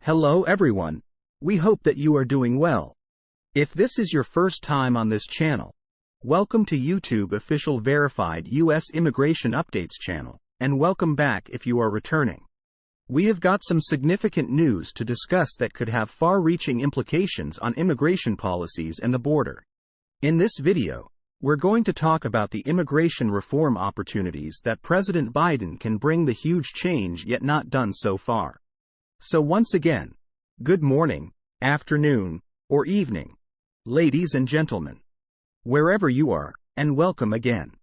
Hello everyone. We hope that you are doing well. If this is your first time on this channel, welcome to YouTube official verified US Immigration Updates channel, and welcome back if you are returning. We have got some significant news to discuss that could have far-reaching implications on immigration policies and the border. In this video, we're going to talk about the immigration reform opportunities that President Biden can bring the huge change yet not done so far. So once again, good morning, afternoon, or evening, ladies and gentlemen, wherever you are, and welcome again.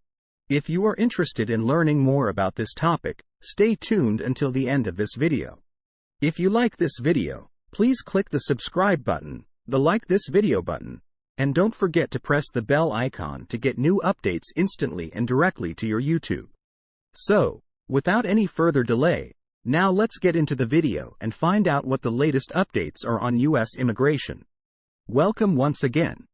If you are interested in learning more about this topic, stay tuned until the end of this video. If you like this video, please click the subscribe button, the like this video button, and don't forget to press the bell icon to get new updates instantly and directly to your YouTube. So, without any further delay, now let's get into the video and find out what the latest updates are on U.S. immigration. Welcome once again.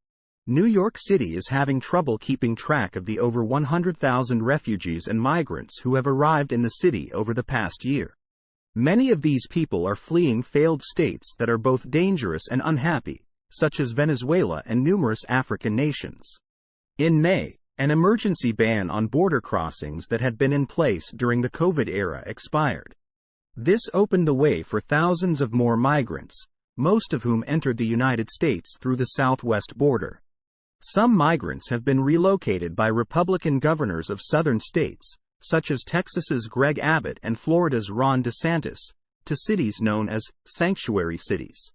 New York City is having trouble keeping track of the over 100,000 refugees and migrants who have arrived in the city over the past year. Many of these people are fleeing failed states that are both dangerous and unhappy, such as Venezuela and numerous African nations. In May, an emergency ban on border crossings that had been in place during the COVID era expired. This opened the way for thousands of more migrants, most of whom entered the United States through the southwest border. Some migrants have been relocated by Republican governors of southern states, such as Texas's Greg Abbott and Florida's Ron DeSantis, to cities known as sanctuary cities.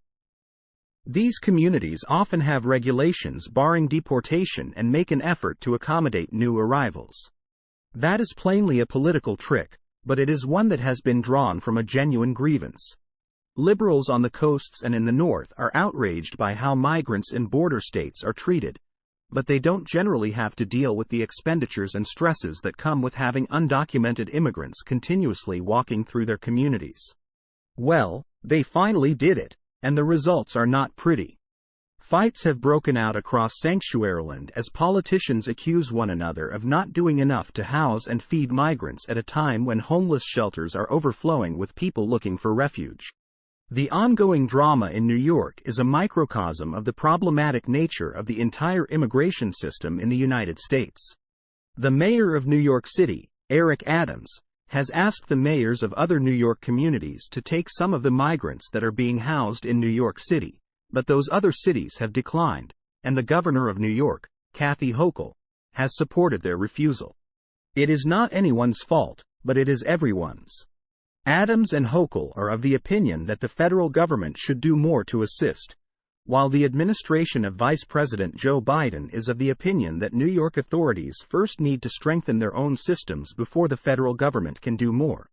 These communities often have regulations barring deportation and make an effort to accommodate new arrivals. That is plainly a political trick, but it is one that has been drawn from a genuine grievance. Liberals on the coasts and in the north are outraged by how migrants in border states are treated, but they don't generally have to deal with the expenditures and stresses that come with having undocumented immigrants continuously walking through their communities. Well, they finally did it, and the results are not pretty. Fights have broken out across Sanctuaryland as politicians accuse one another of not doing enough to house and feed migrants at a time when homeless shelters are overflowing with people looking for refuge. The ongoing drama in New York is a microcosm of the problematic nature of the entire immigration system in the United States. The mayor of New York City, Eric Adams, has asked the mayors of other New York communities to take some of the migrants that are being housed in New York City, but those other cities have declined, and the governor of New York, Kathy Hochul, has supported their refusal. It is not anyone's fault, but it is everyone's. Adams and Hochul are of the opinion that the federal government should do more to assist, while the administration of Vice President Joe Biden is of the opinion that New York authorities first need to strengthen their own systems before the federal government can do more.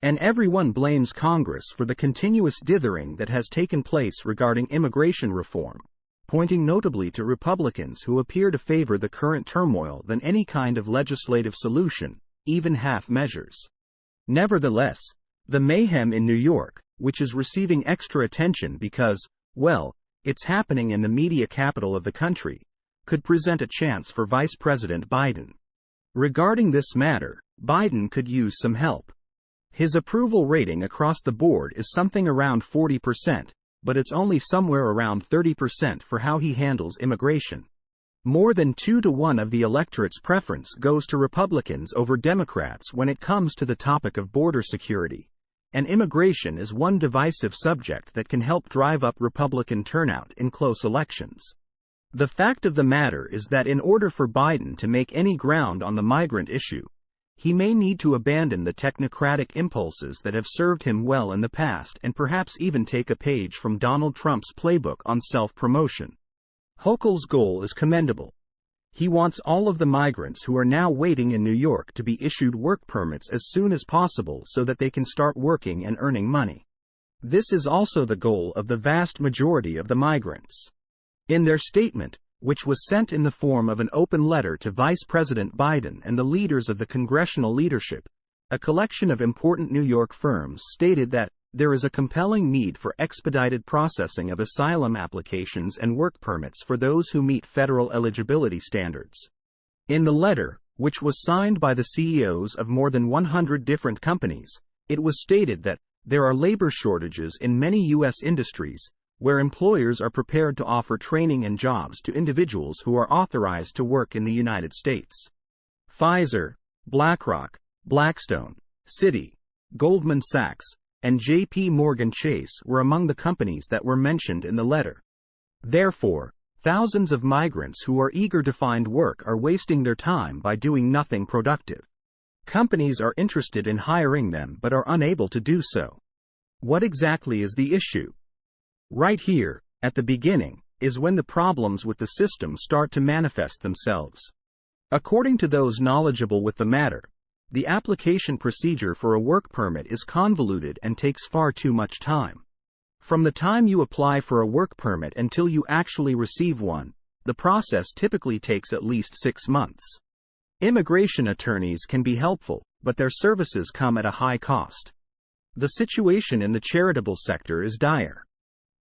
And everyone blames Congress for the continuous dithering that has taken place regarding immigration reform, pointing notably to Republicans who appear to favor the current turmoil than any kind of legislative solution, even half measures. Nevertheless, the mayhem in New York, which is receiving extra attention because, well, it's happening in the media capital of the country, could present a chance for Vice President Biden. Regarding this matter, Biden could use some help. His approval rating across the board is something around 40%, but it's only somewhere around 30% for how he handles immigration. More than 2-to-1 of the electorate's preference goes to Republicans over Democrats when it comes to the topic of border security, and immigration is one divisive subject that can help drive up Republican turnout in close elections. The fact of the matter is that in order for Biden to make any ground on the migrant issue, he may need to abandon the technocratic impulses that have served him well in the past and perhaps even take a page from Donald Trump's playbook on self-promotion. Hochul's goal is commendable. He wants all of the migrants who are now waiting in New York to be issued work permits as soon as possible so that they can start working and earning money. This is also the goal of the vast majority of the migrants. In their statement, which was sent in the form of an open letter to Vice President Biden and the leaders of the congressional leadership, a collection of important New York firms stated that there is a compelling need for expedited processing of asylum applications and work permits for those who meet federal eligibility standards. In the letter, which was signed by the CEOs of more than 100 different companies, it was stated that There are labor shortages in many U.S. industries, where employers are prepared to offer training and jobs to individuals who are authorized to work in the United States. Pfizer, BlackRock, Blackstone, Citi, Goldman Sachs, and J.P. Morgan Chase were among the companies that were mentioned in the letter. Therefore, thousands of migrants who are eager to find work are wasting their time by doing nothing productive. Companies are interested in hiring them but are unable to do so. What exactly is the issue? Right here, at the beginning, is when the problems with the system start to manifest themselves. According to those knowledgeable with the matter, the application procedure for a work permit is convoluted and takes far too much time. From the time you apply for a work permit until you actually receive one, the process typically takes at least 6 months. Immigration attorneys can be helpful, but their services come at a high cost. The situation in the charitable sector is dire.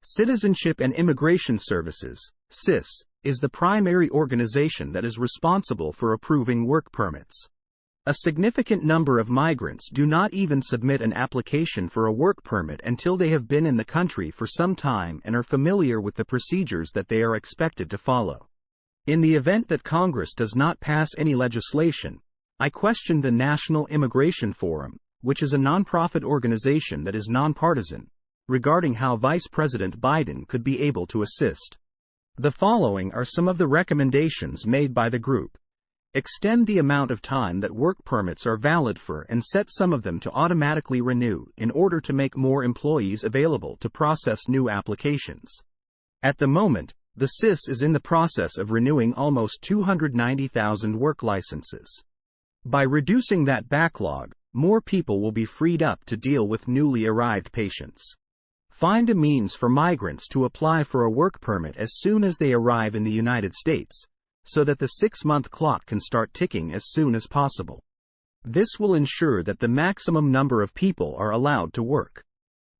Citizenship and Immigration Services, CIS, is the primary organization that is responsible for approving work permits. A significant number of migrants do not even submit an application for a work permit until they have been in the country for some time and are familiar with the procedures that they are expected to follow. In the event that Congress does not pass any legislation, I question the National Immigration Forum, which is a nonprofit organization that is nonpartisan, regarding how Vice President Biden could be able to assist. The following are some of the recommendations made by the group. Extend the amount of time that work permits are valid for and set some of them to automatically renew in order to make more employees available to process new applications. At the moment, the CIS is in the process of renewing almost 290,000 work licenses. By reducing that backlog, more people will be freed up to deal with newly arrived patients. Find a means for migrants to apply for a work permit as soon as they arrive in the United States, so that the 6-month clock can start ticking as soon as possible. This will ensure that the maximum number of people are allowed to work.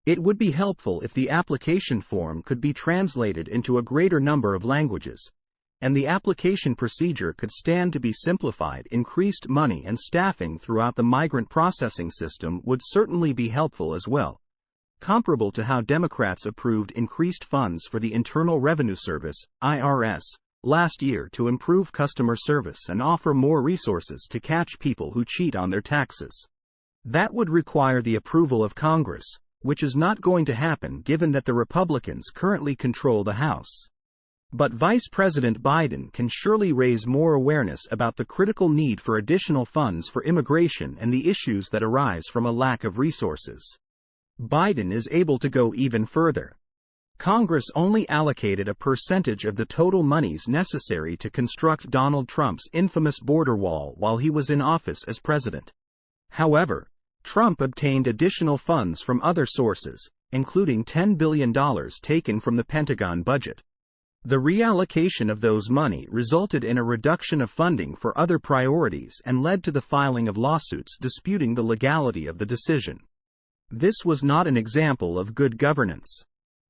It would be helpful if the application form could be translated into a greater number of languages, and the application procedure could stand to be simplified. Increased money and staffing throughout the migrant processing system would certainly be helpful as well, comparable to how Democrats approved increased funds for the Internal Revenue Service, IRS, last year to improve customer service and offer more resources to catch people who cheat on their taxes. That would require the approval of Congress, which is not going to happen given that the Republicans currently control the House. But Vice President Biden can surely raise more awareness about the critical need for additional funds for immigration and the issues that arise from a lack of resources. Biden is able to go even further. Congress only allocated a percentage of the total monies necessary to construct Donald Trump's infamous border wall while he was in office as president. However, Trump obtained additional funds from other sources, including $10 billion taken from the Pentagon budget. The reallocation of those money resulted in a reduction of funding for other priorities and led to the filing of lawsuits disputing the legality of the decision. This was not an example of good governance.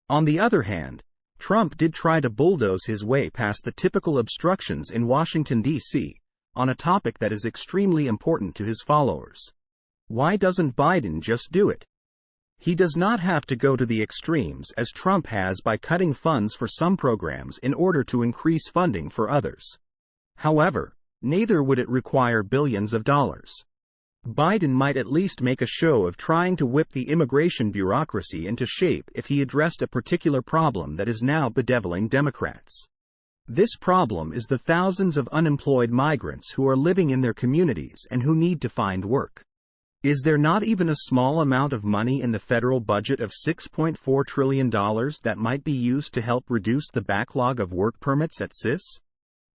On the other hand, Trump did try to bulldoze his way past the typical obstructions in Washington, D.C., on a topic that is extremely important to his followers. Why doesn't Biden just do it? He does not have to go to the extremes as Trump has by cutting funds for some programs in order to increase funding for others. However, neither would it require billions of dollars. Biden might at least make a show of trying to whip the immigration bureaucracy into shape if he addressed a particular problem that is now bedeviling Democrats. This problem is the thousands of unemployed migrants who are living in their communities and who need to find work. Is there not even a small amount of money in the federal budget of $6.4 trillion that might be used to help reduce the backlog of work permits at CIS?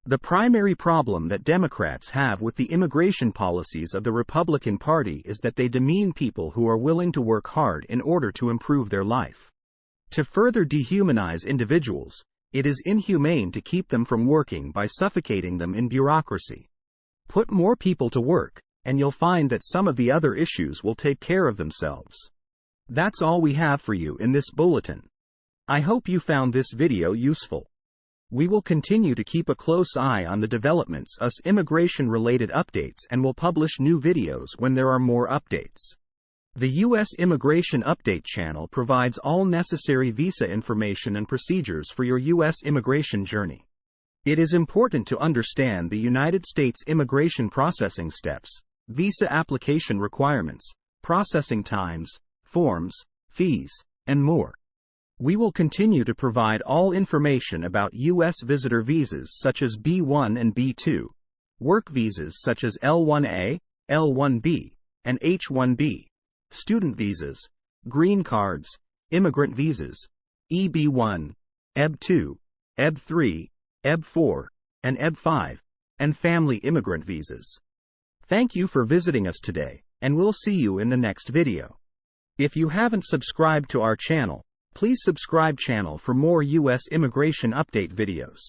The primary problem that Democrats have with the immigration policies of the Republican Party is that they demean people who are willing to work hard in order to improve their life. To further dehumanize individuals, it is inhumane to keep them from working by suffocating them in bureaucracy. Put more people to work, and you'll find that some of the other issues will take care of themselves. That's all we have for you in this bulletin. I hope you found this video useful. We will continue to keep a close eye on the developments as immigration-related updates and will publish new videos when there are more updates. The U.S. Immigration Update channel provides all necessary visa information and procedures for your U.S. immigration journey. It is important to understand the United States immigration processing steps, visa application requirements, processing times, forms, fees, and more. We will continue to provide all information about U.S. visitor visas such as B1 and B2, work visas such as L1A, L1B, and H1B, student visas, green cards, immigrant visas, EB1, EB2, EB3, EB4, and EB5, and family immigrant visas. Thank you for visiting us today, and we'll see you in the next video. If you haven't subscribed to our channel, please subscribe channel for more U.S. immigration update videos.